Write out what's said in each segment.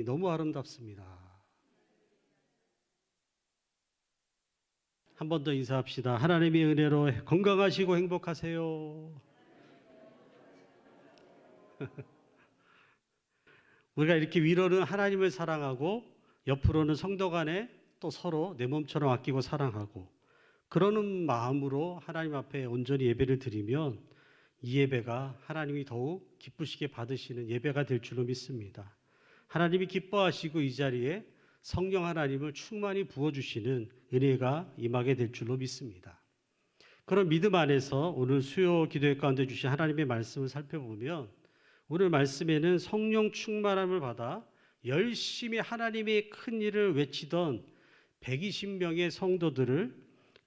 너무 아름답습니다. 한 번 더 인사합시다. 하나님의 은혜로 건강하시고 행복하세요. 우리가 이렇게 위로는 하나님을 사랑하고 옆으로는 성도 간에 또 서로 내 몸처럼 아끼고 사랑하고 그러는 마음으로 하나님 앞에 온전히 예배를 드리면 이 예배가 하나님이 더욱 기쁘시게 받으시는 예배가 될 줄로 믿습니다. 하나님이 기뻐하시고 이 자리에 성령 하나님을 충만히 부어주시는 은혜가 임하게 될 줄로 믿습니다. 그런 믿음 안에서 오늘 수요 기도회 가운데 주신 하나님의 말씀을 살펴보면 오늘 말씀에는 성령 충만함을 받아 열심히 하나님의 큰 일을 외치던 120명의 성도들을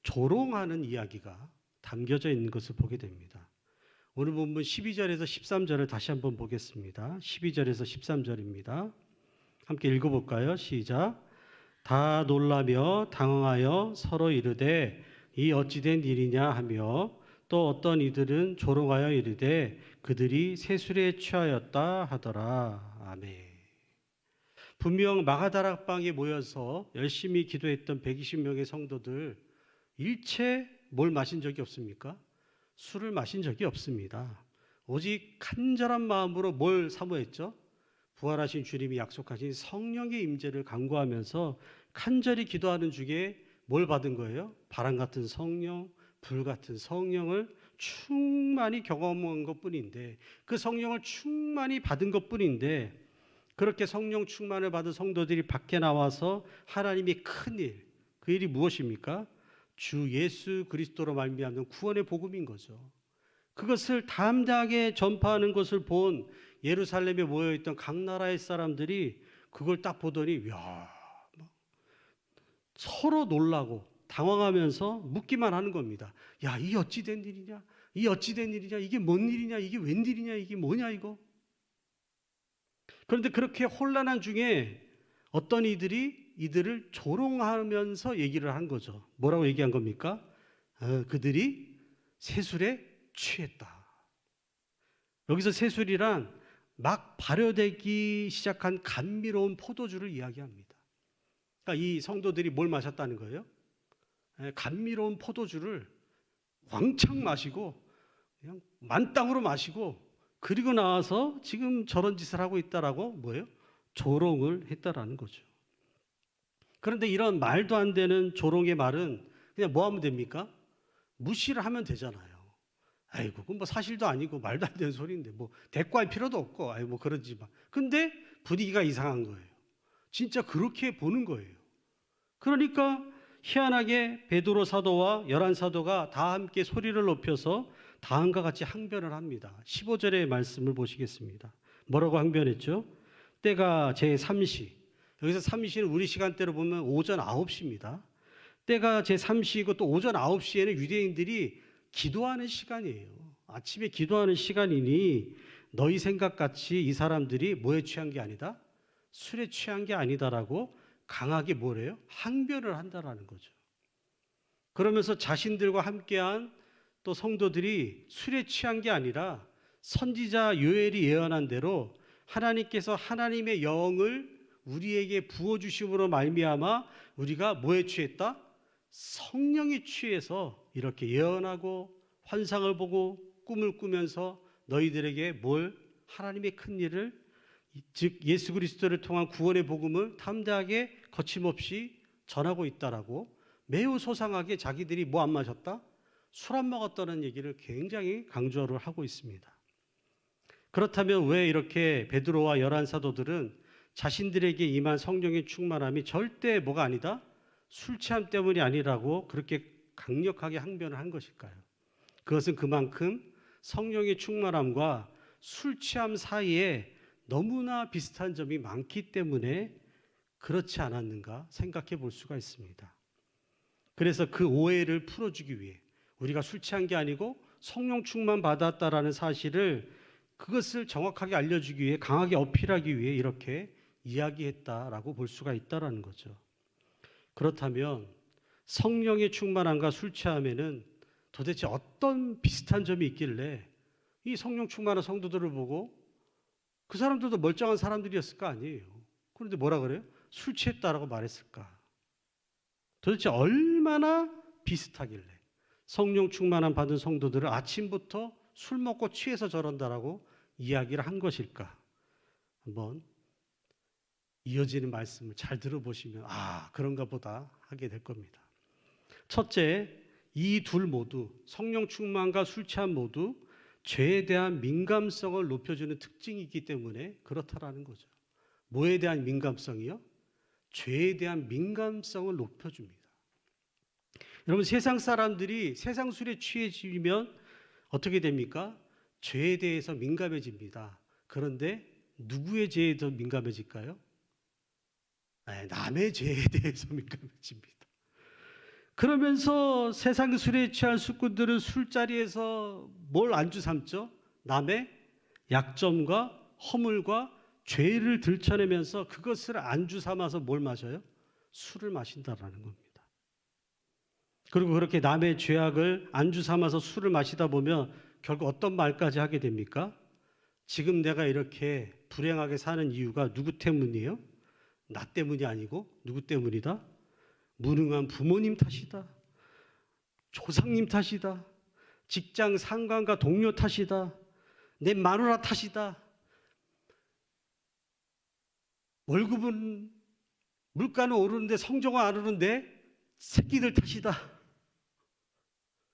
조롱하는 이야기가 담겨져 있는 것을 보게 됩니다. 오늘 본문 12절에서 13절을 다시 한번 보겠습니다. 12절에서 13절입니다. 함께 읽어볼까요? 시작. 다 놀라며 당황하여 서로 이르되 이 어찌된 일이냐 하며 또 어떤 이들은 조롱하여 이르되 그들이 세술에 취하였다 하더라. 아멘. 분명 마가다락방에 모여서 열심히 기도했던 120명의 성도들 일체 뭘 마신 적이 없습니까? 술을 마신 적이 없습니다. 오직 간절한 마음으로 뭘 사모했죠? 부활하신 주님이 약속하신 성령의 임재를 간구하면서 간절히 기도하는 중에 뭘 받은 거예요? 바람 같은 성령, 불 같은 성령을 충만히 경험한 것뿐인데 그 성령을 충만히 받은 것뿐인데 그렇게 성령 충만을 받은 성도들이 밖에 나와서 하나님의 큰 일, 그 일이 무엇입니까? 주 예수 그리스도로 말미암는 구원의 복음인 거죠. 그것을 담대하게 전파하는 것을 본 예루살렘에 모여있던 각 나라의 사람들이 그걸 딱 보더니 서로 놀라고 당황하면서 묻기만 하는 겁니다. 야, 이 어찌 된 일이냐? 이 어찌 된 일이냐? 이게 뭔 일이냐? 이게 웬일이냐? 이게 뭐냐 이거? 그런데 그렇게 혼란한 중에 어떤 이들을 조롱하면서 얘기를 한 거죠. 뭐라고 얘기한 겁니까? 그들이 세술에 취했다. 여기서 세술이란 막 발효되기 시작한 감미로운 포도주를 이야기합니다. 그러니까 이 성도들이 뭘 마셨다는 거예요? 감미로운 포도주를 왕창 마시고 그냥 만땅으로 마시고 그리고 나와서 지금 저런 짓을 하고 있다라고 뭐예요? 조롱을 했다라는 거죠. 그런데 이런 말도 안 되는 조롱의 말은 그냥 뭐 하면 됩니까? 무시를 하면 되잖아요. 아이고, 그건 뭐 사실도 아니고 말도 안 되는 소리인데 뭐 대꾸할 필요도 없고, 아이고 뭐 그러지 마. 근데 분위기가 이상한 거예요. 진짜 그렇게 보는 거예요. 그러니까 희한하게 베드로 사도와 열한 사도가 다 함께 소리를 높여서 다음과 같이 항변을 합니다. 15절의 말씀을 보시겠습니다. 뭐라고 항변했죠? 때가 제3시. 여기서 3시는 우리 시간대로 보면 오전 9시입니다. 때가 제3시이고 또 오전 9시에는 유대인들이 기도하는 시간이에요. 아침에 기도하는 시간이니 너희 생각같이 이 사람들이 뭐에 취한 게 아니다? 술에 취한 게 아니다라고 강하게 뭐래요? 항변을 한다라는 거죠. 그러면서 자신들과 함께한 또 성도들이 술에 취한 게 아니라 선지자 요엘이 예언한 대로 하나님께서 하나님의 영을 우리에게 부어주심으로 말미암아 우리가 뭐에 취했다? 성령에 취해서 이렇게 예언하고 환상을 보고 꿈을 꾸면서 너희들에게 뭘 하나님의 큰 일을 즉 예수 그리스도를 통한 구원의 복음을 담대하게 거침없이 전하고 있다라고 매우 소상하게 자기들이 뭐 안 마셨다? 술 안 먹었다는 얘기를 굉장히 강조를 하고 있습니다. 그렇다면 왜 이렇게 베드로와 열한 사도들은 자신들에게 임한 성령의 충만함이 절대 뭐가 아니다? 술 취함 때문이 아니라고 그렇게 강력하게 항변을 한 것일까요? 그것은 그만큼 성령의 충만함과 술 취함 사이에 너무나 비슷한 점이 많기 때문에 그렇지 않았는가 생각해 볼 수가 있습니다. 그래서 그 오해를 풀어주기 위해 우리가 술 취한 게 아니고 성령 충만 받았다라는 사실을 그것을 정확하게 알려주기 위해 강하게 어필하기 위해 이렇게 이야기했다라고 볼 수가 있다라는 거죠. 그렇다면 성령의 충만함과 술 취함에는 도대체 어떤 비슷한 점이 있길래 이 성령 충만한 성도들을 보고 그 사람들도 멀쩡한 사람들이었을 거 아니에요. 그런데 뭐라 그래요? 술 취했다라고 말했을까? 도대체 얼마나 비슷하길래 성령 충만함 받은 성도들을 아침부터 술 먹고 취해서 저런다라고 이야기를 한 것일까? 한번 이어지는 말씀을 잘 들어보시면 그런가 보다 하게 될 겁니다. 첫째, 이 둘 모두 성령 충만과 술 취함 모두 죄에 대한 민감성을 높여주는 특징이 있기 때문에 그렇다라는 거죠. 뭐에 대한 민감성이요? 죄에 대한 민감성을 높여줍니다. 여러분, 세상 사람들이 세상 술에 취해지면 어떻게 됩니까? 죄에 대해서 민감해집니다. 그런데 누구의 죄에 더 민감해질까요? 남의 죄에 대해서 민감해집니다. 그러면서 세상 술에 취한 술꾼들은 술자리에서 뭘 안주 삼죠? 남의 약점과 허물과 죄를 들춰내면서 그것을 안주 삼아서 뭘 마셔요? 술을 마신다라는 겁니다. 그리고 그렇게 남의 죄악을 안주 삼아서 술을 마시다 보면 결국 어떤 말까지 하게 됩니까? 지금 내가 이렇게 불행하게 사는 이유가 누구 때문이에요? 나 때문이 아니고 누구 때문이다? 무능한 부모님 탓이다. 조상님 탓이다. 직장 상관과 동료 탓이다. 내 마누라 탓이다. 월급은 물가는 오르는데 성적은 안 오르는데 새끼들 탓이다.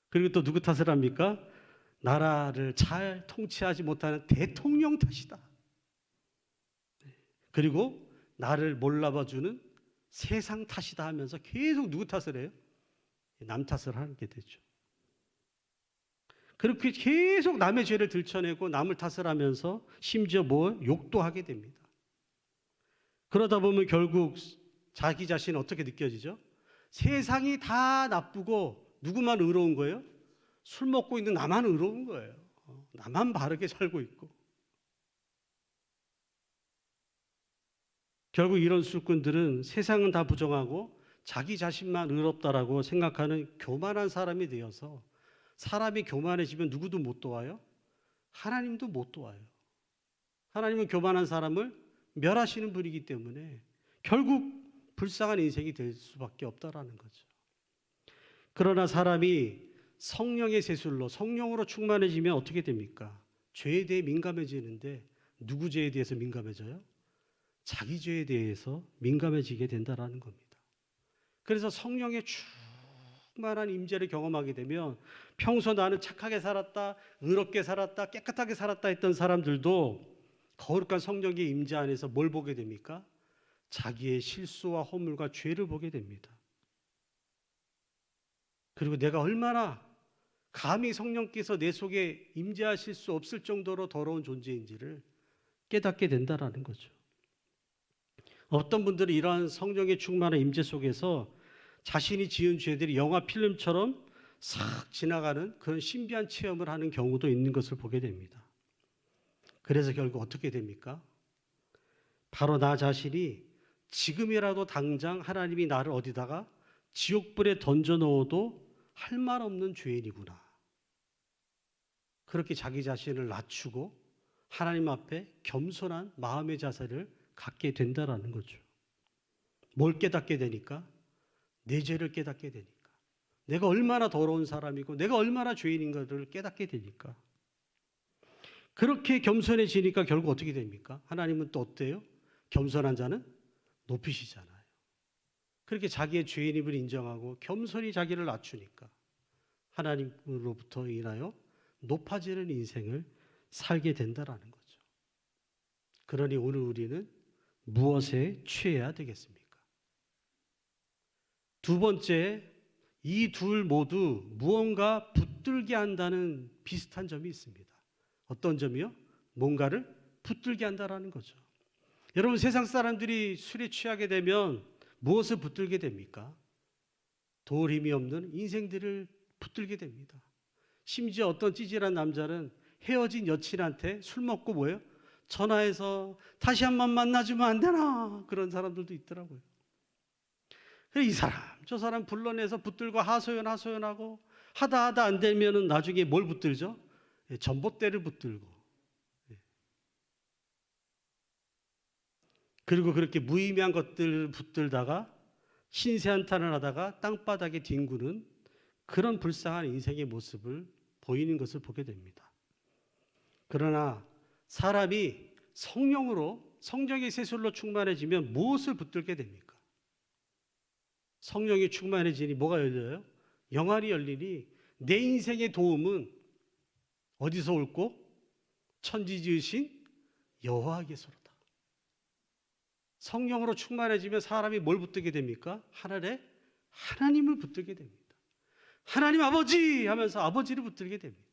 그리고 또 누구 탓을 합니까? 나라를 잘 통치하지 못하는 대통령 탓이다. 그리고 나를 몰라봐주는 세상 탓이다 하면서 계속 누구 탓을 해요? 남 탓을 하게 되죠. 그렇게 계속 남의 죄를 들춰내고 남을 탓을 하면서 심지어 욕도 하게 됩니다. 그러다 보면 결국 자기 자신은 어떻게 느껴지죠? 세상이 다 나쁘고 누구만 의로운 거예요? 술 먹고 있는 나만 의로운 거예요. 나만 바르게 살고 있고. 결국 이런 술꾼들은 세상은 다 부정하고 자기 자신만 의롭다라고 생각하는 교만한 사람이 되어서 사람이 교만해지면 누구도 못 도와요? 하나님도 못 도와요. 하나님은 교만한 사람을 멸하시는 분이기 때문에 결국 불쌍한 인생이 될 수밖에 없다라는 거죠. 그러나 사람이 성령의 세술로 성령으로 충만해지면 어떻게 됩니까? 죄에 대해 민감해지는데 누구 죄에 대해서 민감해져요? 자기 죄에 대해서 민감해지게 된다라는 겁니다. 그래서 성령의 충만한 임재를 경험하게 되면 평소 나는 착하게 살았다, 의롭게 살았다, 깨끗하게 살았다 했던 사람들도 거룩한 성령의 임재 안에서 뭘 보게 됩니까? 자기의 실수와 허물과 죄를 보게 됩니다. 그리고 내가 얼마나 감히 성령께서 내 속에 임재하실 수 없을 정도로 더러운 존재인지를 깨닫게 된다라는 거죠. 어떤 분들은 이러한 성령의 충만한 임재 속에서 자신이 지은 죄들이 영화 필름처럼 싹 지나가는 그런 신비한 체험을 하는 경우도 있는 것을 보게 됩니다. 그래서 결국 어떻게 됩니까? 바로 나 자신이 지금이라도 당장 하나님이 나를 어디다가 지옥불에 던져 넣어도 할 말 없는 죄인이구나. 그렇게 자기 자신을 낮추고 하나님 앞에 겸손한 마음의 자세를 갖게 된다라는 거죠. 뭘 깨닫게 되니까? 내 죄를 깨닫게 되니까. 내가 얼마나 더러운 사람이고 내가 얼마나 죄인인가를 깨닫게 되니까. 그렇게 겸손해지니까 결국 어떻게 됩니까? 하나님은 또 어때요? 겸손한 자는 높이시잖아요. 그렇게 자기의 죄인임을 인정하고 겸손히 자기를 낮추니까 하나님으로부터 인하여 높아지는 인생을 살게 된다라는 거죠. 그러니 오늘 우리는 무엇에 취해야 되겠습니까? 두 번째, 이 둘 모두 무언가 붙들게 한다는 비슷한 점이 있습니다. 어떤 점이요? 뭔가를 붙들게 한다라는 거죠. 여러분, 세상 사람들이 술에 취하게 되면 무엇을 붙들게 됩니까? 도울 힘이 없는 인생들을 붙들게 됩니다. 심지어 어떤 찌질한 남자는 헤어진 여친한테 술 먹고 뭐예요? 전화해서 다시 한 번 만나주면 안 되나? 그런 사람들도 있더라고요. 그래서 이 사람, 저 사람 불러내서 붙들고 하소연하고 하다 안 되면은 나중에 뭘 붙들죠? 전봇대를 붙들고. 그리고 그렇게 무의미한 것들 붙들다가 신세 한탄을 하다가 땅바닥에 뒹구는 그런 불쌍한 인생의 모습을 보이는 것을 보게 됩니다. 그러나 사람이 성령의 세술로 충만해지면 무엇을 붙들게 됩니까? 성령이 충만해지니 뭐가 열려요? 영안이 열리니 내 인생의 도움은 어디서 올고? 천지 지으신 여호와께서로다. 성령으로 충만해지면 사람이 뭘 붙들게 됩니까? 하나님을 붙들게 됩니다. 하나님 아버지 하면서 아버지를 붙들게 됩니다.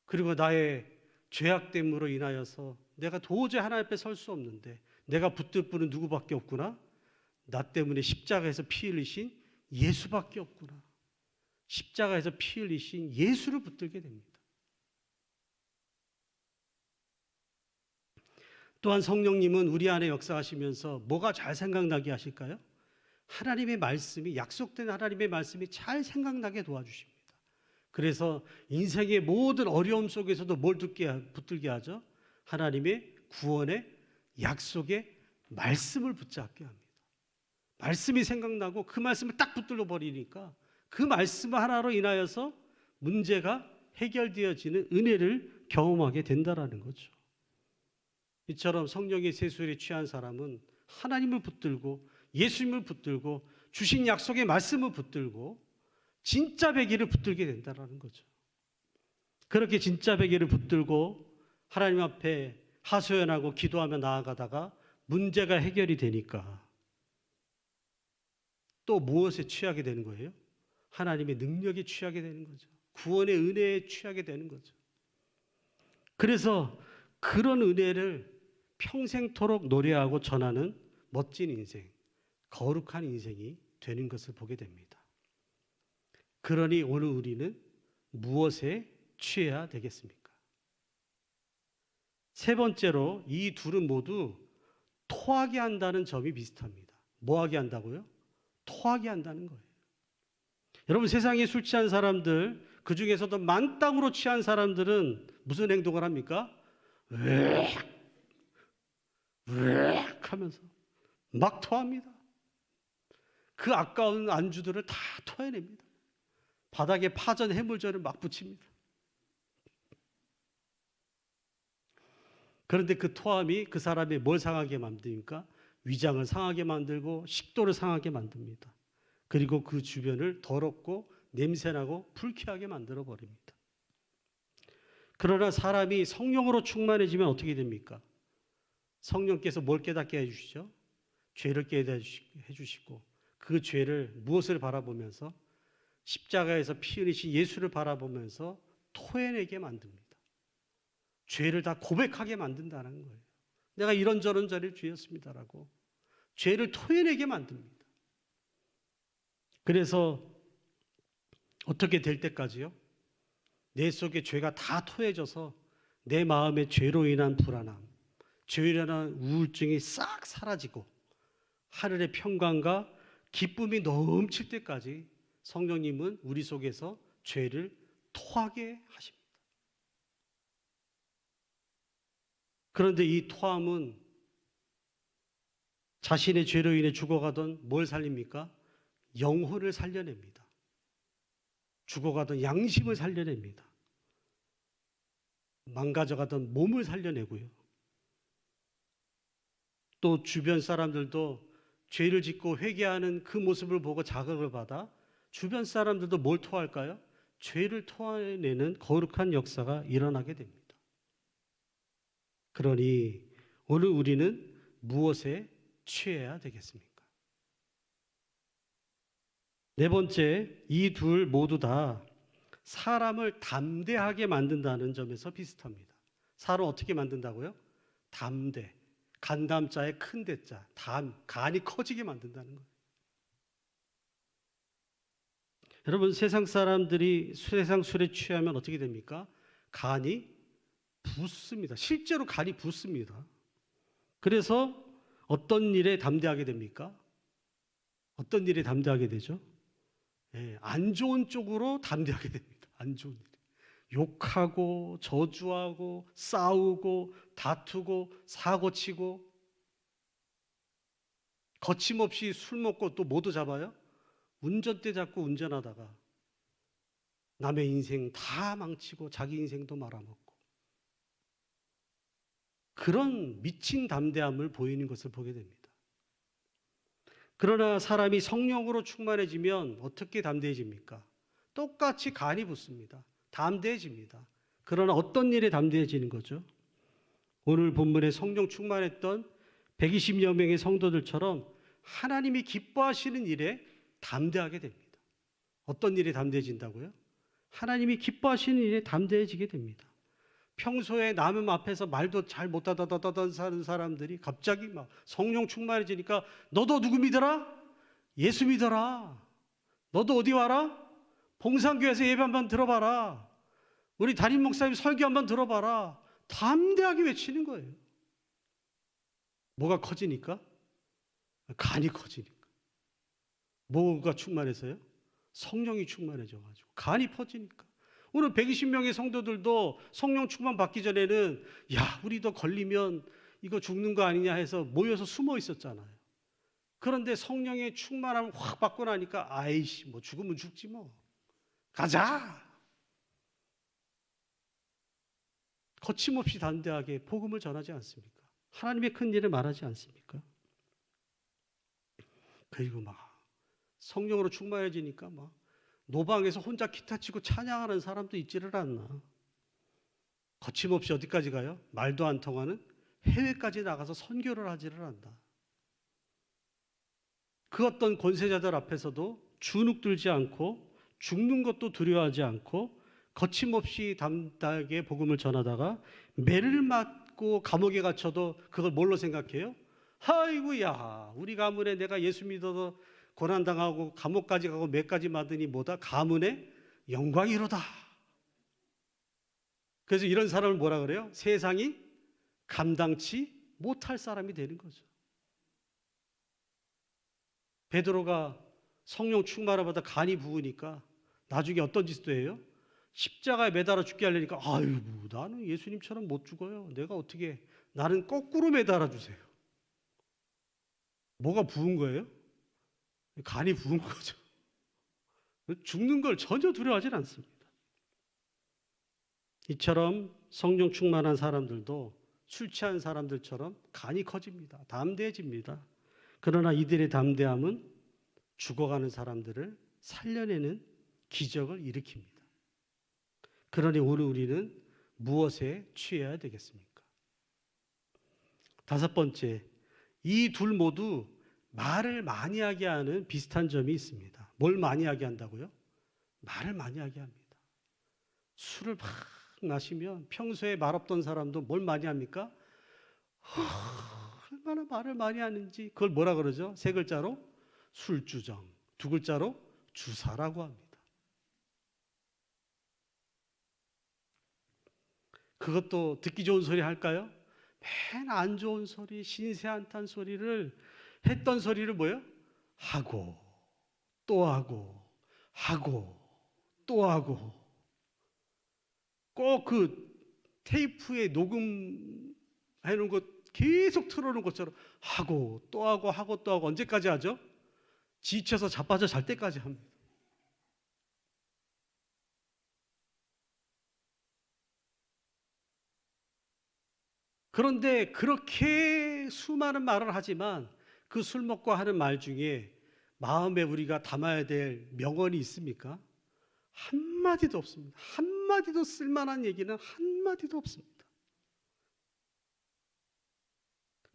그리고 나의 죄악됨으로 인하여서 내가 도저히 하나님 앞에 설 수 없는데 내가 붙들 분은 누구밖에 없구나? 나 때문에 십자가에서 피 흘리신 예수밖에 없구나. 십자가에서 피 흘리신 예수를 붙들게 됩니다. 또한 성령님은 우리 안에 역사하시면서 뭐가 잘 생각나게 하실까요? 하나님의 말씀이, 약속된 하나님의 말씀이 잘 생각나게 도와주십니다. 그래서 인생의 모든 어려움 속에서도 뭘 붙들게 하죠? 하나님의 구원의 약속의 말씀을 붙잡게 합니다. 말씀이 생각나고 그 말씀을 딱 붙들어 버리니까 그 말씀 하나로 인하여서 문제가 해결되어지는 은혜를 경험하게 된다라는 거죠. 이처럼 성령의 세술에 취한 사람은 하나님을 붙들고 예수님을 붙들고 주신 약속의 말씀을 붙들고 진짜 베개를 붙들게 된다는 거죠. 그렇게 진짜 베개를 붙들고 하나님 앞에 하소연하고 기도하며 나아가다가 문제가 해결이 되니까 또 무엇에 취하게 되는 거예요? 하나님의 능력에 취하게 되는 거죠. 구원의 은혜에 취하게 되는 거죠. 그래서 그런 은혜를 평생토록 노래하고 전하는 멋진 인생, 거룩한 인생이 되는 것을 보게 됩니다. 그러니 오늘 우리는 무엇에 취해야 되겠습니까? 세 번째로 이 둘은 모두 토하게 한다는 점이 비슷합니다. 뭐 하게 한다고요? 토하게 한다는 거예요. 여러분, 세상에 술 취한 사람들, 그 중에서도 만땅으로 취한 사람들은 무슨 행동을 합니까? 으악 하면서 막 토합니다. 그 아까운 안주들을 다 토해냅니다. 바닥에 파전 해물전을 막 붙입니다. 그런데 그 토함이 그 사람이 뭘 상하게 만듭니까? 위장을 상하게 만들고 식도를 상하게 만듭니다. 그리고 그 주변을 더럽고 냄새나고 불쾌하게 만들어 버립니다. 그러나 사람이 성령으로 충만해지면 어떻게 됩니까? 성령께서 뭘 깨닫게 해주시죠? 죄를 깨닫게 해주시고 그 죄를 무엇을 바라보면서? 십자가에서 피 흘리신 예수를 바라보면서 토해내게 만듭니다. 죄를 다 고백하게 만든다는 거예요. 내가 이런저런 죄를 지었습니다라고 죄를 토해내게 만듭니다. 그래서 어떻게 될 때까지요? 내 속에 죄가 다 토해져서 내 마음의 죄로 인한 불안함, 죄로 인한 우울증이 싹 사라지고 하늘의 평강과 기쁨이 넘칠 때까지 성령님은 우리 속에서 죄를 토하게 하십니다. 그런데 이 토함은 자신의 죄로 인해 죽어가던 뭘 살립니까? 영혼을 살려냅니다. 죽어가던 양심을 살려냅니다. 망가져가던 몸을 살려내고요. 또 주변 사람들도 죄를 짓고 회개하는 그 모습을 보고 자극을 받아 주변 사람들도 뭘 토할까요? 죄를 토해내는 거룩한 역사가 일어나게 됩니다. 그러니 오늘 우리는 무엇에 취해야 되겠습니까? 네 번째, 이 둘 모두 다 사람을 담대하게 만든다는 점에서 비슷합니다. 사람을 어떻게 만든다고요? 담대, 간담자의 큰 대자, 간이 커지게 만든다는 거예요. 여러분, 세상 사람들이 세상 술에 취하면 어떻게 됩니까? 간이 붓습니다. 실제로 간이 붓습니다. 그래서 어떤 일에 담대하게 됩니까? 어떤 일에 담대하게 되죠? 안 좋은 쪽으로 담대하게 됩니다. 안 좋은 일. 욕하고 저주하고 싸우고 다투고 사고치고 거침없이 술 먹고 또 뭐도 잡아요? 운전대 잡고 운전하다가 남의 인생 다 망치고 자기 인생도 말아먹고 그런 미친 담대함을 보이는 것을 보게 됩니다. 그러나 사람이 성령으로 충만해지면 어떻게 담대해집니까? 똑같이 간이 붙습니다. 담대해집니다. 그러나 어떤 일에 담대해지는 거죠? 오늘 본문에 성령 충만했던 120여 명의 성도들처럼 하나님이 기뻐하시는 일에 담대하게 됩니다. 어떤 일에 담대해진다고요? 하나님이 기뻐하시는 일에 담대해지게 됩니다. 평소에 남의 앞에서 말도 잘 못하던 사람들이 갑자기 막 성령 충만해지니까 너도 누구 믿어라? 예수 믿어라. 너도 어디 와라? 봉산교회에서 예배 한번 들어봐라. 우리 담임 목사님 설교 한번 들어봐라. 담대하게 외치는 거예요. 뭐가 커지니까? 간이 커지니까. 뭐가 충만해서요? 성령이 충만해져가지고 간이 퍼지니까. 오늘 120명의 성도들도 성령 충만 받기 전에는 야 우리도 걸리면 이거 죽는 거 아니냐 해서 모여서 숨어 있었잖아요. 그런데 성령의 충만함을 확 받고 나니까 아이씨 뭐 죽으면 죽지 뭐 가자. 거침없이 담대하게 복음을 전하지 않습니까? 하나님의 큰 일을 말하지 않습니까? 그리고 막 성령으로 충만해지니까 막 노방에서 혼자 기타 치고 찬양하는 사람도 있지를 않나. 거침없이 어디까지 가요? 말도 안 통하는 해외까지 나가서 선교를 하지를 않다. 그 어떤 권세자들 앞에서도 주눅 들지 않고 죽는 것도 두려워하지 않고 거침없이 담대하게 복음을 전하다가 매를 맞고 감옥에 갇혀도 그걸 뭘로 생각해요? 아이고야 우리 가문에 내가 예수 믿어서 고난당하고 감옥까지 가고 매까지 맞으니 뭐다? 가문의 영광이로다. 그래서 이런 사람을 뭐라 그래요? 세상이 감당치 못할 사람이 되는 거죠. 베드로가 성령 충만을 받아 간이 부으니까 나중에 어떤 짓도 해요? 십자가에 매달아 죽게 하려니까 아이고 나는 예수님처럼 못 죽어요. 내가 어떻게 나는 거꾸로 매달아 주세요. 뭐가 부은 거예요? 간이 부은 거죠. 죽는 걸 전혀 두려워하지는 않습니다. 이처럼 성령 충만한 사람들도 술 취한 사람들처럼 간이 커집니다. 담대해집니다. 그러나 이들의 담대함은 죽어가는 사람들을 살려내는 기적을 일으킵니다. 그러니 오늘 우리는 무엇에 취해야 되겠습니까? 다섯 번째, 이 둘 모두 말을 많이 하게 하는 비슷한 점이 있습니다. 뭘 많이 하게 한다고요? 말을 많이 하게 합니다. 술을 막 마시면 평소에 말 없던 사람도 뭘 많이 합니까? 얼마나 말을 많이 하는지 그걸 뭐라 그러죠? 세 글자로 술주정, 두 글자로 주사라고 합니다. 그것도 듣기 좋은 소리 할까요? 맨 안 좋은 소리, 신세한탄 소리를 했던 소리를 뭐예요? 하고 또 하고 하고 또 하고 꼭 그 테이프에 녹음해 놓은 것 계속 틀어놓은 것처럼 하고 또 하고 하고 또 하고 언제까지 하죠? 지쳐서 자빠져 잘 때까지 합니다. 그런데 그렇게 수많은 말을 하지만 그 술 먹고 하는 말 중에 마음에 우리가 담아야 될 명언이 있습니까? 한마디도 없습니다. 한마디도 쓸만한 얘기는 한마디도 없습니다.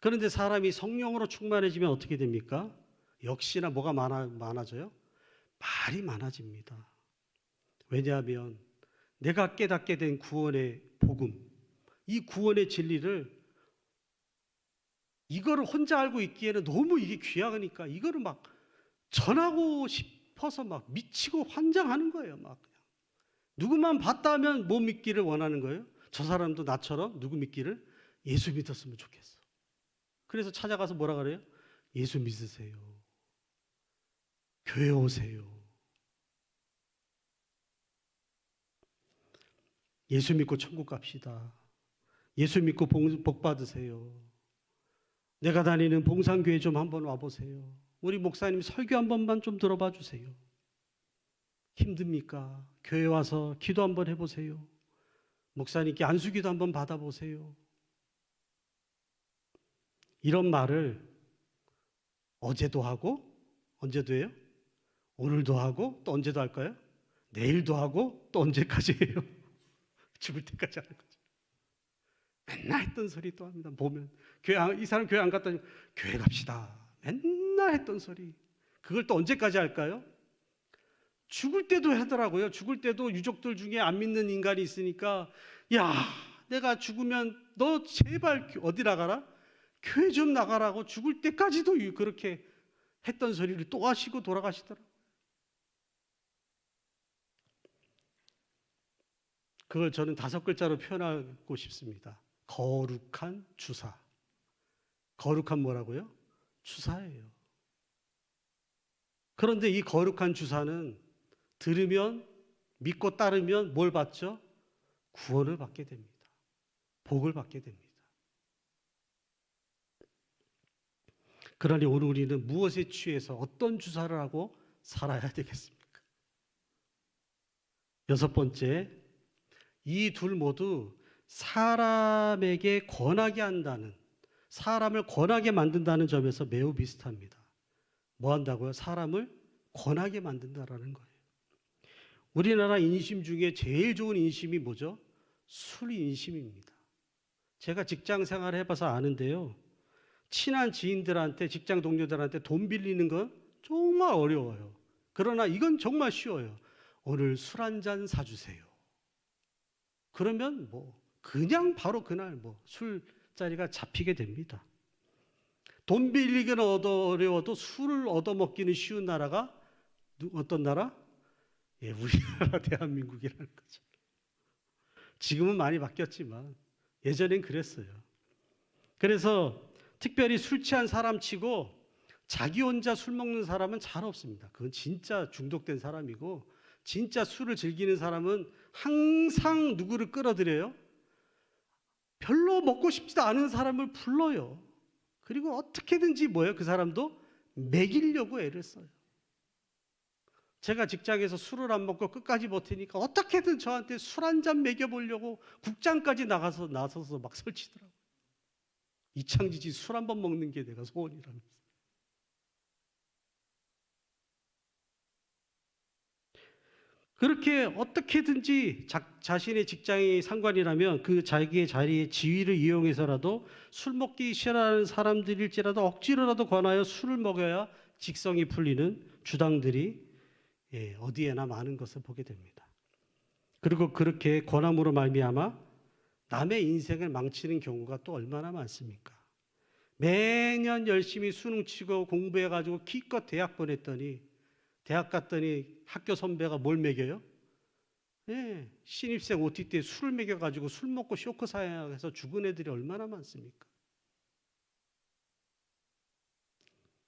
그런데 사람이 성령으로 충만해지면 어떻게 됩니까? 역시나 뭐가 많아져요? 말이 많아집니다. 왜냐하면 내가 깨닫게 된 구원의 복음, 이 구원의 진리를 이거를 혼자 알고 있기에는 너무 이게 귀하니까 이거를 막 전하고 싶어서 막 미치고 환장하는 거예요. 막 그냥. 누구만 봤다 하면 뭐 믿기를 원하는 거예요? 저 사람도 나처럼 누구 믿기를? 예수 믿었으면 좋겠어. 그래서 찾아가서 뭐라 그래요? 예수 믿으세요. 교회 오세요. 예수 믿고 천국 갑시다. 예수 믿고 복 받으세요. 내가 다니는 봉산교회 좀 한번 와보세요. 우리 목사님 설교 한 번만 좀 들어봐 주세요. 힘듭니까? 교회 와서 기도 한번 해보세요. 목사님께 안수기도 한번 받아보세요. 이런 말을 어제도 하고 언제도 해요? 오늘도 하고 또 언제도 할까요? 내일도 하고 또 언제까지 해요? 죽을 때까지 하는 거죠. 맨날 했던 소리 또 합니다. 보면 이 사람 교회 안 갔다니 교회 갑시다. 맨날 했던 소리. 그걸 또 언제까지 할까요? 죽을 때도 하더라고요. 죽을 때도 유족들 중에 안 믿는 인간이 있으니까 야, 내가 죽으면 너 제발 어디 나가라? 교회 좀 나가라고 죽을 때까지도 그렇게 했던 소리를 또 하시고 돌아가시더라고요. 그걸 저는 5글자로 표현하고 싶습니다. 거룩한 주사. 거룩한 뭐라고요? 주사예요. 그런데 이 거룩한 주사는 들으면 믿고 따르면 뭘 받죠? 구원을 받게 됩니다. 복을 받게 됩니다. 그러니 오늘 우리는 무엇에 취해서 어떤 주사를 하고 살아야 되겠습니까? 6번째, 이 둘 모두 사람에게 권하게 한다는, 사람을 권하게 만든다는 점에서 매우 비슷합니다. 뭐 한다고요? 사람을 권하게 만든다라는 거예요. 우리나라 인심 중에 제일 좋은 인심이 뭐죠? 술 인심입니다. 제가 직장 생활을 해봐서 아는데요. 친한 지인들한테, 직장 동료들한테 돈 빌리는 건 정말 어려워요. 그러나 이건 정말 쉬워요. 오늘 술 한 잔 사주세요. 그러면 그냥 바로 그날 술자리가 잡히게 됩니다. 돈 빌리기는 어려워도 술을 얻어먹기는 쉬운 나라가 어떤 나라? 예, 우리나라 대한민국이라는 거죠. 지금은 많이 바뀌었지만 예전엔 그랬어요. 그래서 특별히 술 취한 사람 치고 자기 혼자 술 먹는 사람은 잘 없습니다. 그건 진짜 중독된 사람이고, 진짜 술을 즐기는 사람은 항상 누구를 끌어들여요? 별로 먹고 싶지도 않은 사람을 불러요. 그리고 어떻게든지 그 사람도 먹이려고 애를 써요. 제가 직장에서 술을 안 먹고 끝까지 버티니까 어떻게든 저한테 술 한 잔 먹여보려고 국장까지 나서서 막 설치더라고요. 이창지지 술 한 번 먹는 게 내가 소원이라면서. 그렇게 어떻게든지 자신의 직장이 상관이라면 그 자기의 자리의 지위를 이용해서라도 술 먹기 싫어하는 사람들일지라도 억지로라도 권하여 술을 먹여야 직성이 풀리는 주당들이 어디에나 많은 것을 보게 됩니다. 그리고 그렇게 권함으로 말미암아 남의 인생을 망치는 경우가 또 얼마나 많습니까? 매년 열심히 수능 치고 공부해가지고 기껏 대학 보냈더니, 대학 갔더니 학교 선배가 뭘 먹여요? 신입생 OT 때 술을 먹여가지고 술 먹고 쇼크 사양해서 죽은 애들이 얼마나 많습니까?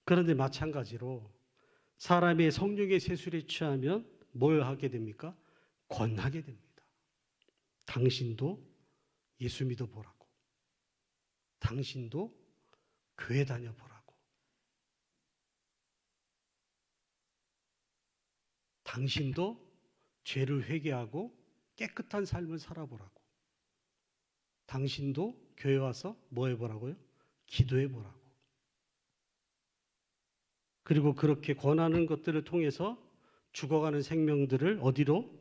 그런데 마찬가지로 사람의 성령의 세술에 취하면 뭘 하게 됩니까? 권하게 됩니다. 당신도 예수 믿어보라고. 당신도 교회 다녀보라고. 당신도 죄를 회개하고 깨끗한 삶을 살아보라고. 당신도 교회 와서 뭐 해보라고요? 기도해보라고. 그리고 그렇게 권하는 것들을 통해서 죽어가는 생명들을 어디로?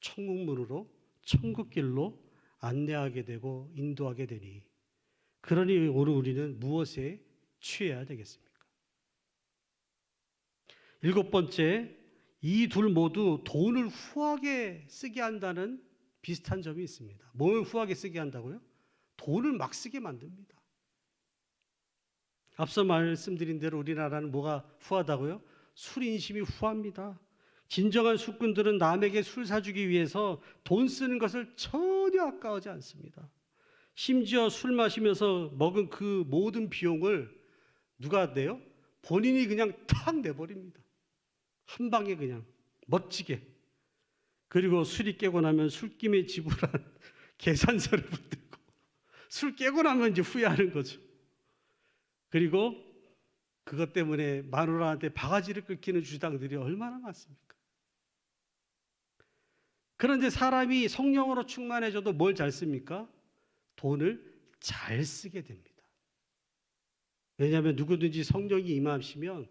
천국문으로, 천국길로 안내하게 되고 인도하게 되니, 그러니 오늘 우리는 무엇에 취해야 되겠습니까? 7번째, 이 둘 모두 돈을 후하게 쓰게 한다는 비슷한 점이 있습니다. 뭘 후하게 쓰게 한다고요? 돈을 막 쓰게 만듭니다. 앞서 말씀드린 대로 우리나라는 뭐가 후하다고요? 술 인심이 후합니다. 진정한 술꾼들은 남에게 술 사주기 위해서 돈 쓰는 것을 전혀 아까워하지 않습니다. 심지어 술 마시면서 먹은 그 모든 비용을 누가 내요? 본인이 그냥 탁 내버립니다. 한 방에 그냥 멋지게. 그리고 술이 깨고 나면 술김에 지불한 계산서를 붙들고 술 깨고 나면 이제 후회하는 거죠. 그리고 그것 때문에 마누라한테 바가지를 긁히는 주당들이 얼마나 많습니까? 그런데 사람이 성령으로 충만해져도 뭘 잘 씁니까? 돈을 잘 쓰게 됩니다. 왜냐하면 누구든지 성령이 임하시면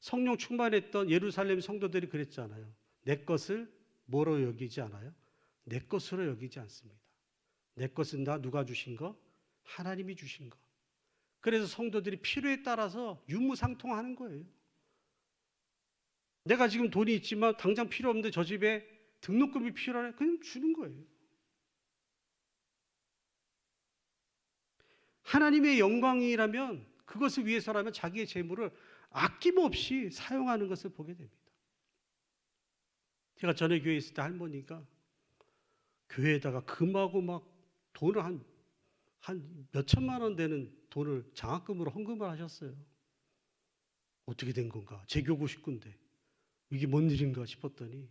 성령 충만했던 예루살렘 성도들이 그랬잖아요. 내 것을 뭐로 여기지 않아요? 내 것으로 여기지 않습니다. 내 것은 다 누가 주신 거? 하나님이 주신 거. 그래서 성도들이 필요에 따라서 유무상통하는 거예요. 내가 지금 돈이 있지만 당장 필요 없는데 저 집에 등록금이 필요하네. 그냥 주는 거예요. 하나님의 영광이라면 그것을 위해서라면 자기의 재물을 아낌없이 사용하는 것을 보게 됩니다. 제가 전에 교회에 있을 때 할머니가 교회에다가 금하고 막 돈을 한 몇천만 원 되는 돈을 장학금으로 헌금을 하셨어요. 어떻게 된 건가? 제 교구 식구인데 이게 뭔 일인가 싶었더니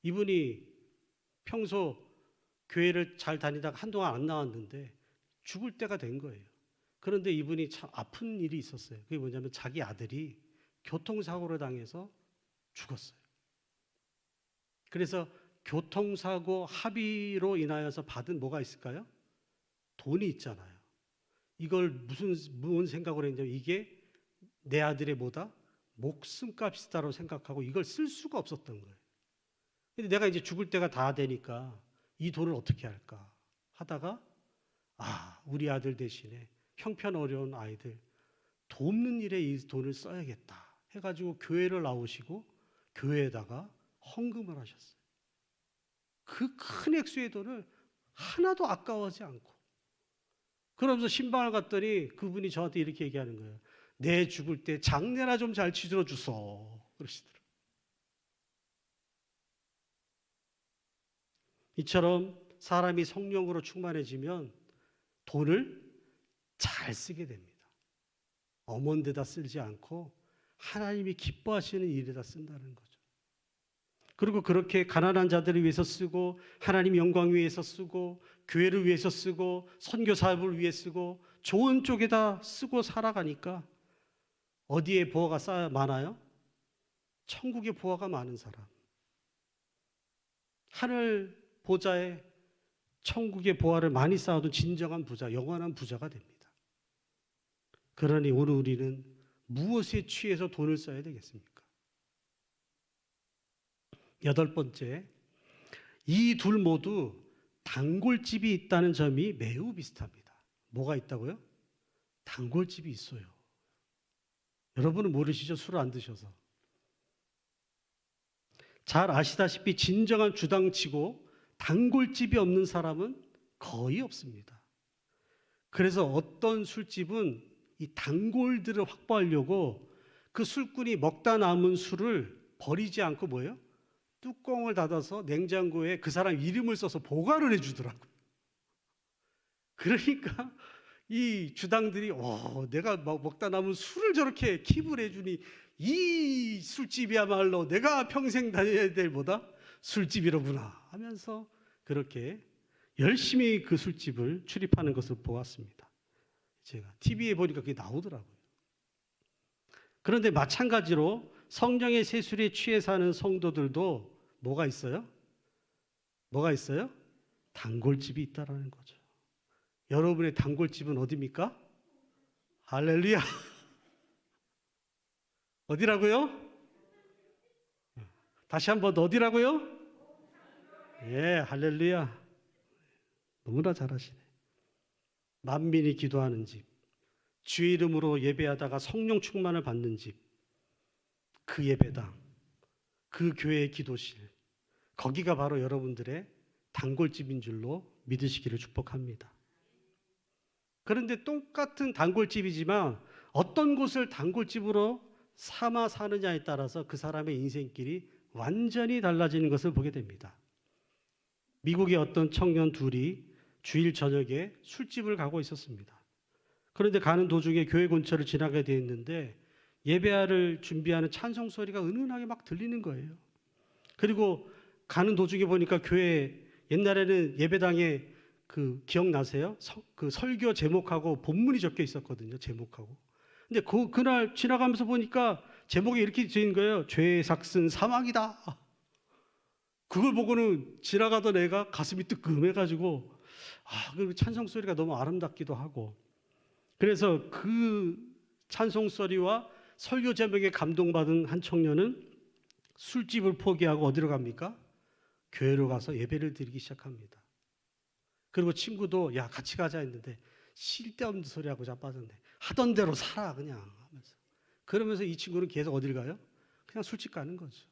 이분이 평소 교회를 잘 다니다가 한동안 안 나왔는데 죽을 때가 된 거예요. 그런데 이분이 참 아픈 일이 있었어요. 그게 뭐냐면 자기 아들이 교통사고를 당해서 죽었어요. 그래서 교통사고 합의로 인하여서 받은 뭐가 있을까요? 돈이 있잖아요. 이걸 무슨 생각으로 했냐면 이게 내 아들의 뭐다? 목숨값이다라고 생각하고 이걸 쓸 수가 없었던 거예요. 근데 내가 이제 죽을 때가 다 되니까 이 돈을 어떻게 할까 하다가 우리 아들 대신에 형편 어려운 아이들 돕는 일에 이 돈을 써야겠다 해가지고 교회를 나오시고 교회에다가 헌금을 하셨어요. 그 큰 액수의 돈을 하나도 아까워하지 않고 그러면서 신방을 갔더니 그분이 저한테 이렇게 얘기하는 거예요. 내 죽을 때 장례나 좀 잘 치러 주소 그러시더라고요. 이처럼 사람이 성령으로 충만해지면 돈을 잘 쓰게 됩니다. 엄한 데다 쓰지 않고 하나님이 기뻐하시는 일에다 쓴다는 거죠. 그리고 그렇게 가난한 자들을 위해서 쓰고 하나님 영광 위해서 쓰고 교회를 위해서 쓰고 선교 사업을 위해 쓰고 좋은 쪽에다 쓰고 살아가니까 어디에 부하가 많아요? 천국의 부하가 많은 사람. 하늘 보좌에 천국의 보화를 많이 쌓아둔 진정한 부자, 영원한 부자가 됩니다. 그러니 오늘 우리는 무엇에 취해서 돈을 써야 되겠습니까? 8번째, 이 둘 모두 단골집이 있다는 점이 매우 비슷합니다. 뭐가 있다고요? 단골집이 있어요. 여러분은 모르시죠? 술을 안 드셔서. 잘 아시다시피 진정한 주당치고 단골집이 없는 사람은 거의 없습니다. 그래서 어떤 술집은 이 단골들을 확보하려고 그 술꾼이 먹다 남은 술을 버리지 않고 뭐예요? 뚜껑을 닫아서 냉장고에 그 사람 이름을 써서 보관을 해주더라고요. 그러니까 이 주당들이 내가 먹다 남은 술을 저렇게 킵을 해주니 이 술집이야말로 내가 평생 다녀야 될 뭐다? 술집이로구나 하면서 그렇게 열심히 그 술집을 출입하는 것을 보았습니다. 제가 TV에 보니까 그게 나오더라고요. 그런데 마찬가지로 성령의 세술에 취해 사는 성도들도 뭐가 있어요? 뭐가 있어요? 단골집이 있다라는 거죠. 여러분의 단골집은 어디입니까? 할렐루야. 어디라고요? 다시 한번 어디라고요? 예, 할렐루야. 너무나 잘하시네. 만민이 기도하는 집, 주의 이름으로 예배하다가 성령 충만을 받는 집, 그 예배당, 그 교회의 기도실, 거기가 바로 여러분들의 단골집인 줄로 믿으시기를 축복합니다. 그런데 똑같은 단골집이지만 어떤 곳을 단골집으로 삼아 사느냐에 따라서 그 사람의 인생길이 완전히 달라지는 것을 보게 됩니다. 미국의 어떤 청년 둘이 주일 저녁에 술집을 가고 있었습니다. 그런데 가는 도중에 교회 근처를 지나게 되었는데 예배를 준비하는 찬송 소리가 은은하게 막 들리는 거예요. 그리고 가는 도중에 보니까 교회 옛날에는 예배당에 그 기억나세요? 그 설교 제목하고 본문이 적혀 있었거든요. 제목하고. 근데 그날 지나가면서 보니까 제목이 이렇게 쓰인 거예요. 죄의 삭은 사망이다. 그걸 보고는 지나가던 애가 가슴이 뜨끔해가지고 그 찬송 소리가 너무 아름답기도 하고, 그래서 그 찬송 소리와 설교 제목에 감동받은 한 청년은 술집을 포기하고 어디로 갑니까? 교회로 가서 예배를 드리기 시작합니다. 그리고 친구도 야 같이 가자 했는데 쓸데없는 소리하고 자빠졌네. 하던 대로 살아 그냥 하면서. 그러면서 이 친구는 계속 어딜 가요? 그냥 술집 가는 거죠.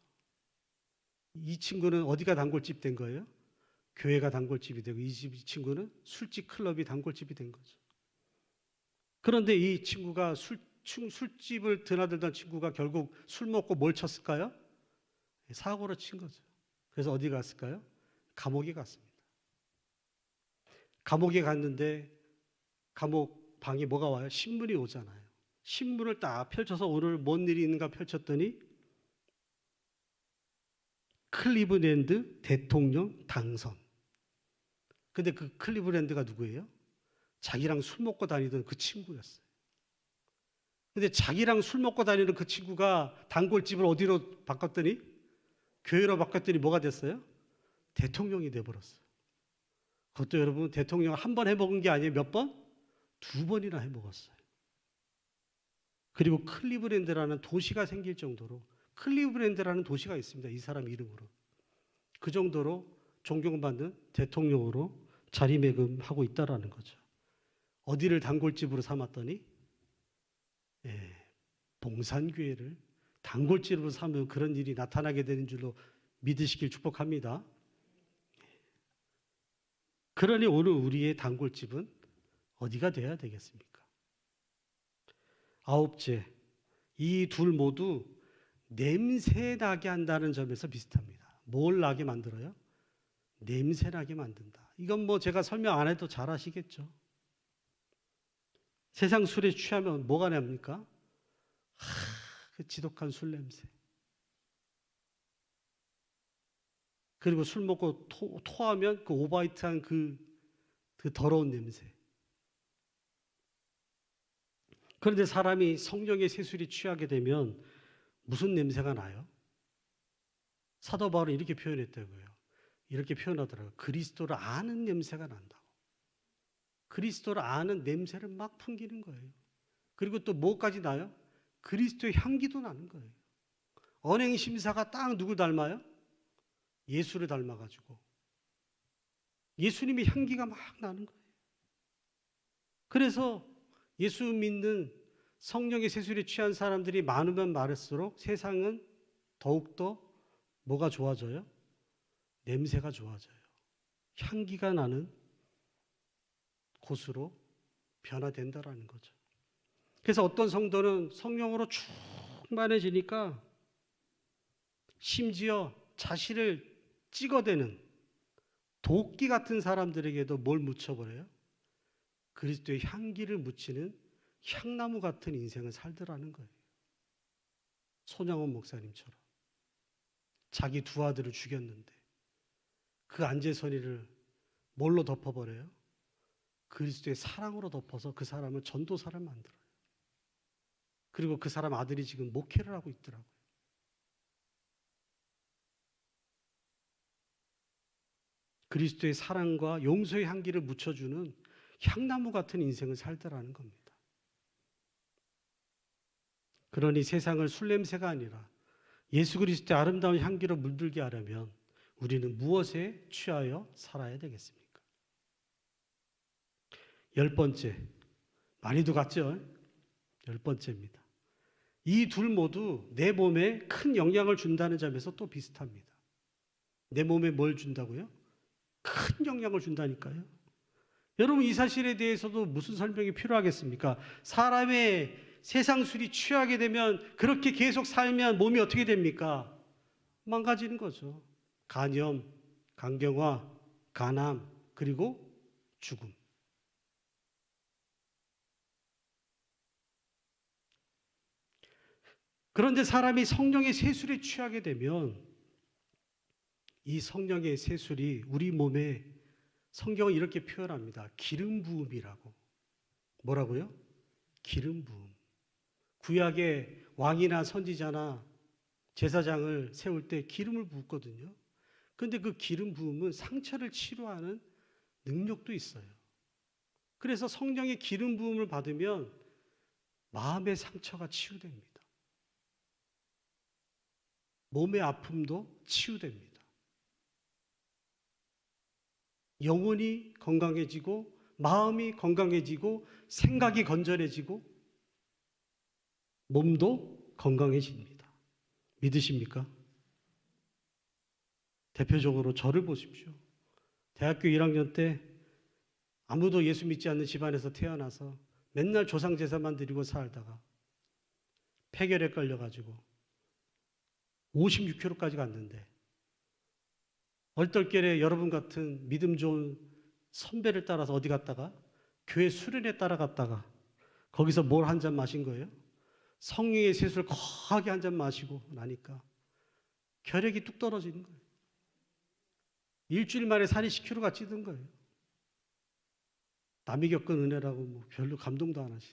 이 친구는 어디가 단골집 된 거예요? 교회가 단골집이 되고, 이 친구는 술집 클럽이 단골집이 된 거죠. 그런데 이 친구가 술집을 드나들던 친구가 결국 술 먹고 뭘 쳤을까요? 사고로 친 거죠. 그래서 어디 갔을까요? 감옥에 갔습니다. 감옥에 갔는데 감옥 방에 뭐가 와요? 신문이 오잖아요. 신문을 딱 펼쳐서 오늘 뭔 일이 있는가 펼쳤더니 클리브랜드 대통령 당선. 근데 그 클리브랜드가 누구예요? 자기랑 술 먹고 다니던 그 친구였어요. 근데 자기랑 술 먹고 다니는 그 친구가 단골집을 어디로 바꿨더니, 교회로 바꿨더니 뭐가 됐어요? 대통령이 돼버렸어요. 그것도 여러분 대통령 한 번 해먹은 게 아니에요. 몇 번? 2번이나 해먹었어요. 그리고 클리브랜드라는 도시가 생길 정도로, 클리브랜드라는 도시가 있습니다. 이 사람 이름으로. 그 정도로 존경받는 대통령으로 자리매김하고 있다라는 거죠. 어디를 단골집으로 삼았더니 봉산교회를 단골집으로 삼으면 그런 일이 나타나게 되는 줄로 믿으시길 축복합니다. 그러니 오늘 우리의 단골집은 어디가 돼야 되겠습니까? 아홉째, 이 둘 모두 냄새 나게 한다는 점에서 비슷합니다. 뭘 나게 만들어요? 냄새 나게 만든다. 이건 뭐 제가 설명 안 해도 잘 아시겠죠? 세상 술에 취하면 뭐가 납니까? 그 지독한 술 냄새. 그리고 술 먹고 토하면 그 오바이트한 그 더러운 냄새. 그런데 사람이 성령의 세술에 취하게 되면 무슨 냄새가 나요? 사도 바울은 이렇게 표현했다고요. 이렇게 표현하더라고요. 그리스도를 아는 냄새가 난다고. 그리스도를 아는 냄새를 막 풍기는 거예요. 그리고 또 뭐까지 나요? 그리스도의 향기도 나는 거예요. 언행심사가 딱 누구 닮아요? 예수를 닮아가지고 예수님의 향기가 막 나는 거예요. 그래서 예수 믿는 성령의 세술에 취한 사람들이 많으면 많을수록 세상은 더욱더 뭐가 좋아져요? 냄새가 좋아져요. 향기가 나는 곳으로 변화된다라는 거죠. 그래서 어떤 성도는 성령으로 충만해지니까 심지어 자신을 찍어대는 도끼 같은 사람들에게도 뭘 묻혀버려요? 그리스도의 향기를 묻히는 향나무 같은 인생을 살더라는 거예요. 손양원 목사님처럼 자기 두 아들을 죽였는데 그 안제선이를 뭘로 덮어버려요? 그리스도의 사랑으로 덮어서 그 사람을 전도사를 만들어요. 그리고 그 사람 아들이 지금 목회를 하고 있더라고요. 그리스도의 사랑과 용서의 향기를 묻혀주는 향나무 같은 인생을 살더라는 겁니다. 그러니 세상을 술 냄새가 아니라 예수 그리스도의 아름다운 향기로 물들게 하려면 우리는 무엇에 취하여 살아야 되겠습니까? 10번째, 많이도 같죠? 10번째입니다. 이 둘 모두 내 몸에 큰 영향을 준다는 점에서 또 비슷합니다. 내 몸에 뭘 준다고요? 큰 영향을 준다니까요. 여러분 이 사실에 대해서도 무슨 설명이 필요하겠습니까? 사람의 세상 술이 취하게 되면 그렇게 계속 살면 몸이 어떻게 됩니까? 망가지는 거죠. 간염, 간경화, 간암, 그리고 죽음. 그런데 사람이 성령의 세술에 취하게 되면 이 성령의 세술이 우리 몸에 성경은 이렇게 표현합니다. 기름 부음이라고. 뭐라고요? 기름 부음. 구약의 왕이나 선지자나 제사장을 세울 때 기름을 붓거든요. 그런데 그 기름 부음은 상처를 치료하는 능력도 있어요. 그래서 성령의 기름 부음을 받으면 마음의 상처가 치유됩니다. 몸의 아픔도 치유됩니다. 영혼이 건강해지고 마음이 건강해지고 생각이 건전해지고 몸도 건강해집니다. 믿으십니까? 대표적으로 저를 보십시오. 대학교 1학년 때 아무도 예수 믿지 않는 집안에서 태어나서 맨날 조상 제사만 드리고 살다가 폐결핵 걸려가지고 56kg까지 갔는데 얼떨결에 여러분 같은 믿음 좋은 선배를 따라서 어디 갔다가 교회 수련회 따라갔다가 거기서 뭘 한 잔 마신 거예요? 성령의 세수를 거하게 한 잔 마시고 나니까 혈액이 뚝 떨어지는 거예요. 일주일 만에 살이 10kg가 찌든 거예요. 남이 겪은 은혜라고 뭐 별로 감동도 안 하시.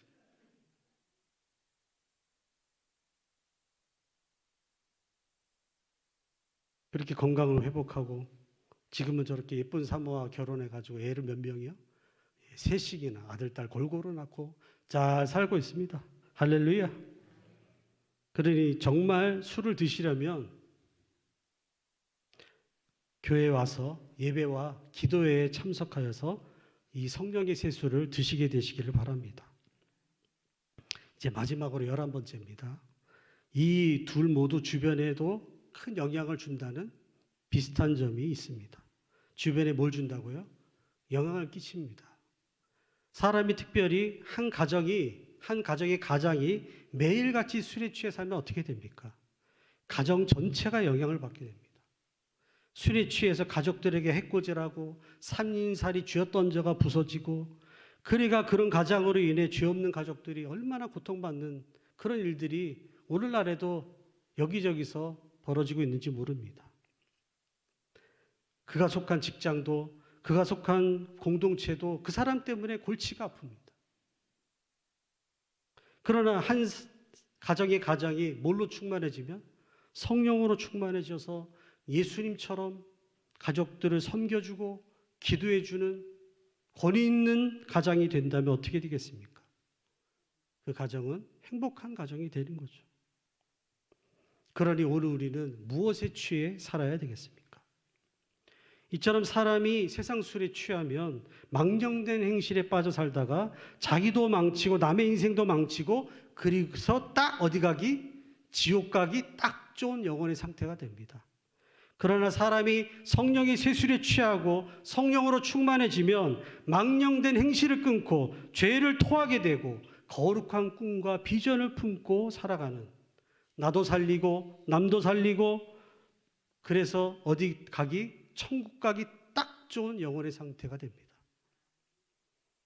그렇게 건강을 회복하고 지금은 저렇게 예쁜 사모와 결혼해가지고 애를 몇 명이요? 셋씩이나 아들, 딸 골고루 낳고 잘 살고 있습니다. 할렐루야. 그러니 정말 술을 드시려면 교회에 와서 예배와 기도회에 참석하여서 이 성령의 세수를 드시게 되시기를 바랍니다. 이제 마지막으로 11번째입니다. 이 둘 모두 주변에도 큰 영향을 준다는 비슷한 점이 있습니다. 주변에 뭘 준다고요? 영향을 끼칩니다. 사람이 특별히 한 가정의 가장이 매일같이 술에 취해 살면 어떻게 됩니까? 가정 전체가 영향을 받게 됩니다. 술에 취해서 가족들에게 해코지하고 삼인살이 쥐어던져가 부서지고 그러니까 그런 가장으로 인해 죄 없는 가족들이 얼마나 고통받는 그런 일들이 오늘날에도 여기저기서 벌어지고 있는지 모릅니다. 그가 속한 직장도 그가 속한 공동체도 그 사람 때문에 골치가 아픕니다. 그러나 한 가정의 가장이 뭘로 충만해지면 성령으로 충만해져서 예수님처럼 가족들을 섬겨주고 기도해주는 권위 있는 가장이 된다면 어떻게 되겠습니까? 그 가정은 행복한 가정이 되는 거죠. 그러니 오늘 우리는 무엇에 취해 살아야 되겠습니까? 이처럼 사람이 세상 술에 취하면 망령된 행실에 빠져 살다가 자기도 망치고 남의 인생도 망치고 그리고서 딱 어디 가기? 지옥 가기 딱 좋은 영혼의 상태가 됩니다. 그러나 사람이 성령의 세술에 취하고 성령으로 충만해지면 망령된 행실을 끊고 죄를 토하게 되고 거룩한 꿈과 비전을 품고 살아가는 나도 살리고 남도 살리고 그래서 어디 가기? 천국 가기 딱 좋은 영혼의 상태가 됩니다.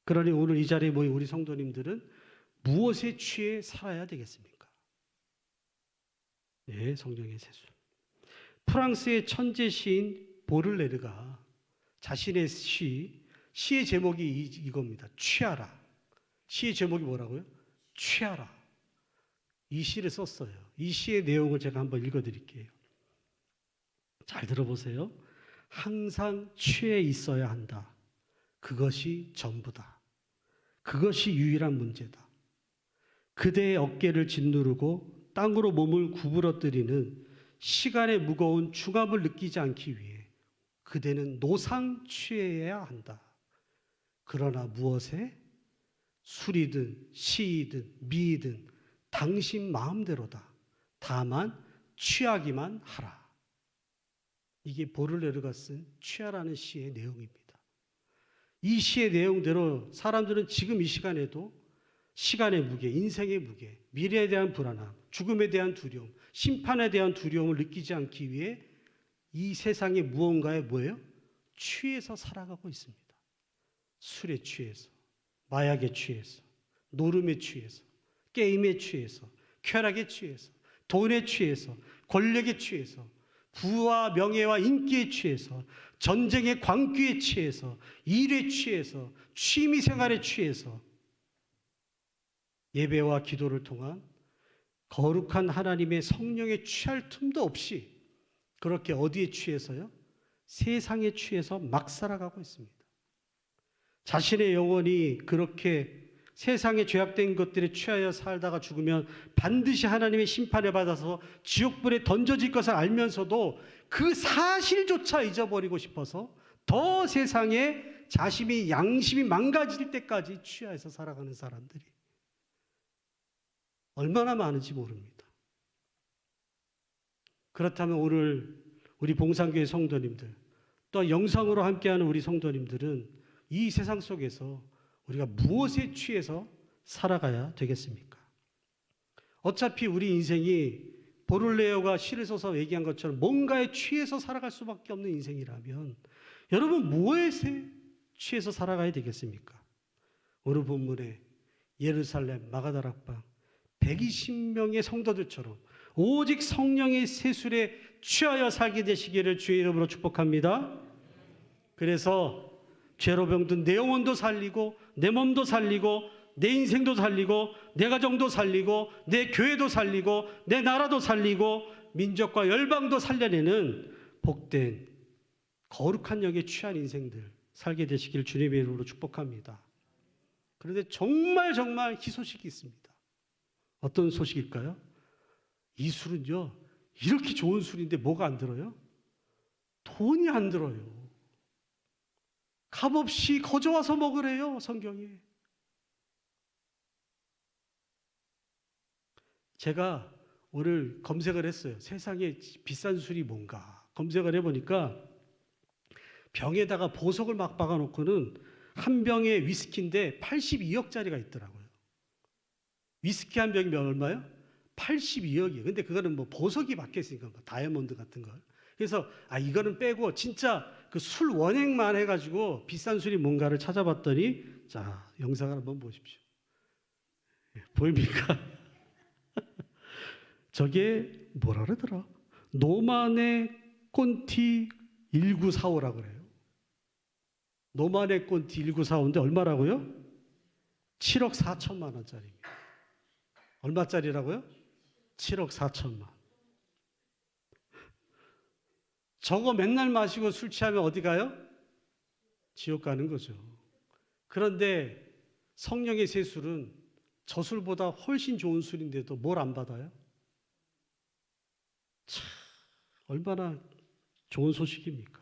그러니 오늘 이 자리에 모인 우리 성도님들은 무엇에 취해 살아야 되겠습니까? 네, 성령의 세술. 프랑스의 천재 시인 보를레르가 자신의 시의 제목이 이겁니다. 취하라. 시의 제목이 뭐라고요? 취하라. 이 시를 썼어요. 이 시의 내용을 제가 한번 읽어드릴게요. 잘 들어보세요. 항상 취해 있어야 한다. 그것이 전부다. 그것이 유일한 문제다. 그대의 어깨를 짓누르고 땅으로 몸을 구부러뜨리는 시간의 무거운 중압을 느끼지 않기 위해 그대는 노상 취해야 한다. 그러나 무엇에? 술이든 시이든 미이든 당신 마음대로다. 다만 취하기만 하라. 이게 보를레르가 쓴 취하라는 시의 내용입니다. 이 시의 내용대로 사람들은 지금 이 시간에도 시간의 무게, 인생의 무게, 미래에 대한 불안함, 죽음에 대한 두려움, 심판에 대한 두려움을 느끼지 않기 위해 이 세상의 무언가에 뭐예요? 취해서 살아가고 있습니다. 술에 취해서, 마약에 취해서, 노름에 취해서, 게임에 취해서, 쾌락에 취해서, 돈에 취해서, 권력에 취해서 부와 명예와 인기에 취해서, 전쟁의 광기에 취해서, 일에 취해서, 취미 생활에 취해서 예배와 기도를 통한 거룩한 하나님의 성령에 취할 틈도 없이 그렇게 어디에 취해서요? 세상에 취해서 막 살아가고 있습니다. 자신의 영혼이 그렇게 세상에 죄악된 것들에 취하여 살다가 죽으면 반드시 하나님의 심판을 받아서 지옥불에 던져질 것을 알면서도 그 사실조차 잊어버리고 싶어서 더 세상에 자신의 양심이 망가질 때까지 취하여서 살아가는 사람들이 얼마나 많은지 모릅니다. 그렇다면 오늘 우리 봉산교회 성도님들, 또 영상으로 함께하는 우리 성도님들은 이 세상 속에서 우리가 무엇에 취해서 살아가야 되겠습니까? 어차피 우리 인생이 보를레오가 시를 써서 얘기한 것처럼 뭔가에 취해서 살아갈 수밖에 없는 인생이라면 여러분 무엇에 취해서 살아가야 되겠습니까? 오늘 본문에 예루살렘 마가다락방 120명의 성도들처럼 오직 성령의 세술에 취하여 살게 되시기를 주의 이름으로 축복합니다. 그래서 죄로 병든 내 영혼도 살리고 내 몸도 살리고 내 인생도 살리고 내 가정도 살리고 내 교회도 살리고 내 나라도 살리고 민족과 열방도 살려내는 복된 거룩한 영에 취한 인생들 살게 되시길 주님의 이름으로 축복합니다. 그런데 정말 희소식이 있습니다. 어떤 소식일까요? 이 술은요, 이렇게 좋은 술인데 뭐가 안 들어요? 돈이 안 들어요. 값없이 거저와서 먹으래요, 성경에. 제가 오늘 검색을 했어요. 세상에 비싼 술이 뭔가 검색을 해보니까 병에다가 보석을 막 박아놓고는 한 병에 위스키인데 82억짜리가 있더라고요. 위스키 한 병이 얼마요? 82억이에요. 근데 그거는 뭐 보석이 박혀있으니까 뭐 다이아몬드 같은 걸. 그래서 이거는 빼고 진짜 그 술 원액만 해가지고 비싼 술이 뭔가를 찾아봤더니 자, 영상을 한번 보십시오. 보입니까? 저게 뭐라 그러더라? 노만의 꼰티 1945라고 그래요. 노만의 꼰티 1945인데 얼마라고요? 7억 4천만 원짜리입니다. 얼마짜리라고요? 7억 4천만. 저거 맨날 마시고 술 취하면 어디 가요? 지옥 가는 거죠. 그런데 성령의 세술은 저 술보다 훨씬 좋은 술인데도 뭘 안 받아요? 참, 얼마나 좋은 소식입니까?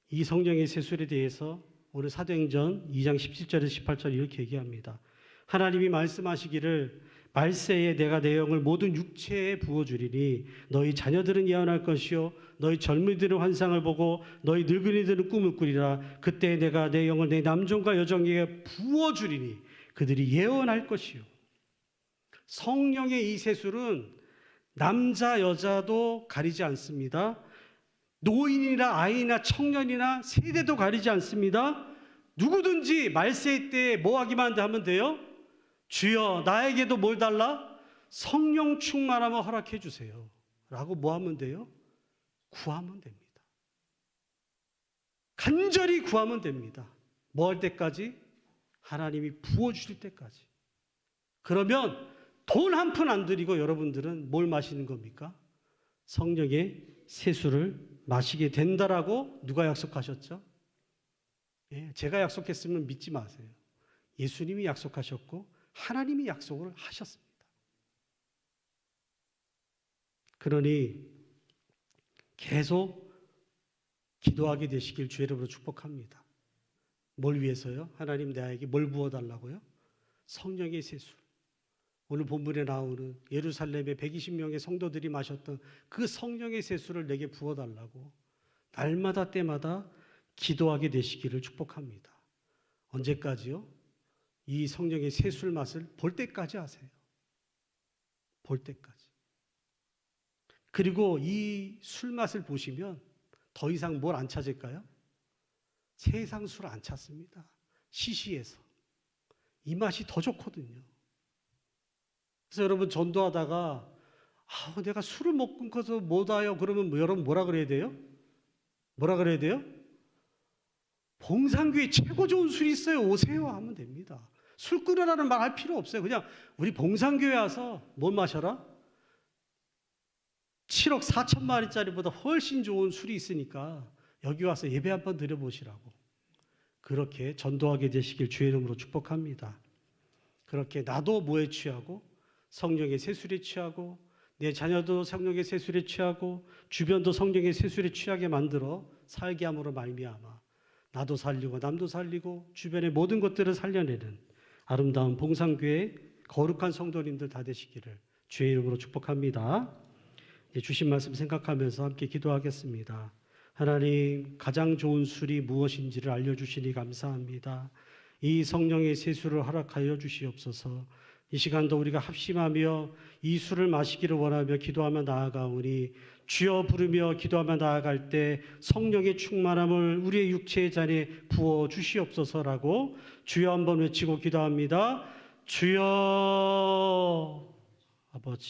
이 성령의 세술에 대해서 오늘 사도행전 2장 17절에서 18절 이렇게 얘기합니다. 하나님이 말씀하시기를 말세에 내가 내 영을 모든 육체에 부어주리니 너희 자녀들은 예언할 것이요 너희 젊은이들은 환상을 보고 너희 늙은이들은 꿈을 꾸리라. 그때 내가 내 영을 내 남종과 여종에게 부어주리니 그들이 예언할 것이요. 성령의 이 세술은 남자 여자도 가리지 않습니다. 노인이나 아이나 청년이나 세대도 가리지 않습니다. 누구든지 말세 때 뭐 하기만 하면 돼요? 주여 나에게도 뭘 달라? 성령 충만함을 허락해 주세요 라고 뭐 하면 돼요? 구하면 됩니다. 간절히 구하면 됩니다. 뭐 할 때까지? 하나님이 부어주실 때까지. 그러면 돈 한 푼 안 들이고 여러분들은 뭘 마시는 겁니까? 성령의 세수를 마시게 된다라고 누가 약속하셨죠? 제가 약속했으면 믿지 마세요. 예수님이 약속하셨고 하나님이 약속을 하셨습니다. 그러니 계속 기도하게 되시길 주의 이름으로 축복합니다. 뭘 위해서요? 하나님 나에게 뭘 부어달라고요? 성령의 세수. 오늘 본문에 나오는 예루살렘의 120명의 성도들이 마셨던 그 성령의 세수를 내게 부어달라고 날마다 때마다 기도하게 되시기를 축복합니다. 언제까지요? 이 성령의 세술 맛을 볼 때까지 하세요. 볼 때까지. 그리고 이 술 맛을 보시면 더 이상 뭘 안 찾을까요? 세상 술 안 찾습니다. 시시해서. 이 맛이 더 좋거든요. 그래서 여러분 전도하다가 내가 술을 못 끊어서 못 와요. 그러면 여러분 뭐라 그래야 돼요? 뭐라 그래야 돼요? 봉산교회 최고 좋은 술이 있어요. 오세요 하면 됩니다. 술 끊으라는 말 할 필요 없어요. 그냥 우리 봉산교회 와서 뭘 마셔라? 7억 4천만원짜리보다 훨씬 좋은 술이 있으니까 여기 와서 예배 한번 드려보시라고. 그렇게 전도하게 되시길 주의 이름으로 축복합니다. 그렇게 나도 뭐에 취하고 성령의 세술에 취하고 내 자녀도 성령의 세술에 취하고 주변도 성령의 세술에 취하게 만들어 살게 함으로 말미암아 나도 살리고 남도 살리고 주변의 모든 것들을 살려내는 아름다운 봉산교회 거룩한 성도님들 다 되시기를 주의 이름으로 축복합니다. 주신 말씀 생각하면서 함께 기도하겠습니다. 하나님, 가장 좋은 술이 무엇인지를 알려주시니 감사합니다. 이 성령의 세수를 허락하여 주시옵소서. 이 시간도 우리가 합심하며 이 술을 마시기를 원하며 기도하며 나아가오니 주여 부르며 기도하며 나아갈 때 성령의 충만함을 우리의 육체의 잔에 부어 주시옵소서라고 주여 한번 외치고 기도합니다. 주여. 아버지.